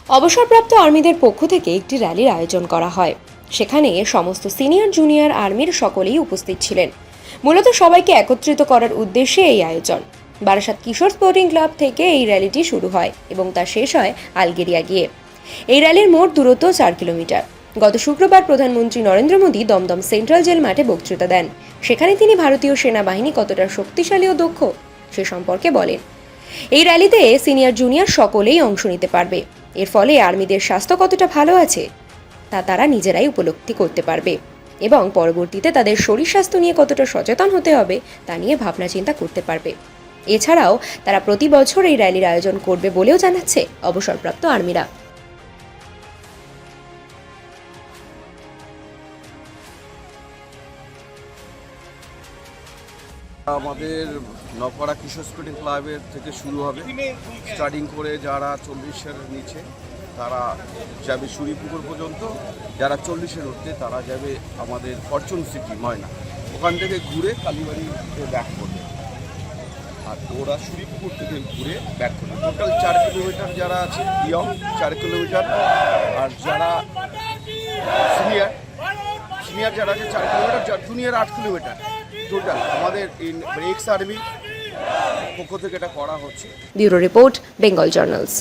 অবসরপ্রাপ্ত আর্মিদের পক্ষ থেকে একটি র্যালির আয়োজন করা হয়। সেখানে সমস্ত সিনিয়র জুনিয়র আর্মির সকলেই উপস্থিত ছিলেন। মূলত সবাইকে একত্রিত করার উদ্দেশ্যে এই আয়োজন। বারাসাত কিশোর স্পোর্টিং ক্লাব থেকে এই র্যালিটি শুরু হয় এবং তা শেষ হয় আলগেরিয়া গিয়ে। এই র্যালির মোট দূরত্ব 4 কিলোমিটার। গত শুক্রবার প্রধানমন্ত্রী নরেন্দ্র মোদী দমদম সেন্ট্রাল জেল মাঠে বক্তৃতা দেন। সেখানে তিনি ভারতীয় সেনাবাহিনী কতটা শক্তিশালী ও দক্ষ সে সম্পর্কে বলেন। এই র্যালিতে সিনিয়র জুনিয়র সকলেই অংশ নিতে পারবে। এর ফলে আর্মিদের স্বাস্থ্য কতটা ভালো আছে তা তারা নিজেরাই উপলব্ধি করতে পারবে এবং পরবর্তীতে তাদের শরীর স্বাস্থ্য নিয়ে কতটা সচেতন হতে হবে তা নিয়ে ভাবনা চিন্তা করতে পারবে। এছাড়াও তারা প্রতি বছর এই র্যালির আয়োজন করবে বলেও জানাচ্ছে অবসরপ্রাপ্ত আর্মিরা। আমাদের নপাড়া কিশোর স্পোর্টিং ক্লাবের থেকে শুরু হবে। স্টার্টিং করে যারা 40-এর নিচে তারা যাবে সুরিপুকুর পর্যন্ত, যারা 40-এর ঊর্ধ্বে তারা যাবে আমাদের ফরচুন সিটি ময়না, ওখান থেকে ঘুরে কালীবাড়িতে ব্যাক করবে। আর ওরা সুরিপুকুর থেকে ঘুরে ব্যাক করবে। টোটাল 4 কিলোমিটার যারা আছে ইয়ং 4 কিলোমিটার, আর যারা সিনিয়র যারা আছে 4 কিলোমিটার, জুনিয়র 8 কিলোমিটার। টোটাল আমাদের এক্স আর্মি পক্ষ থেকে এটা করা হচ্ছে। Bureau report, Bengal journals.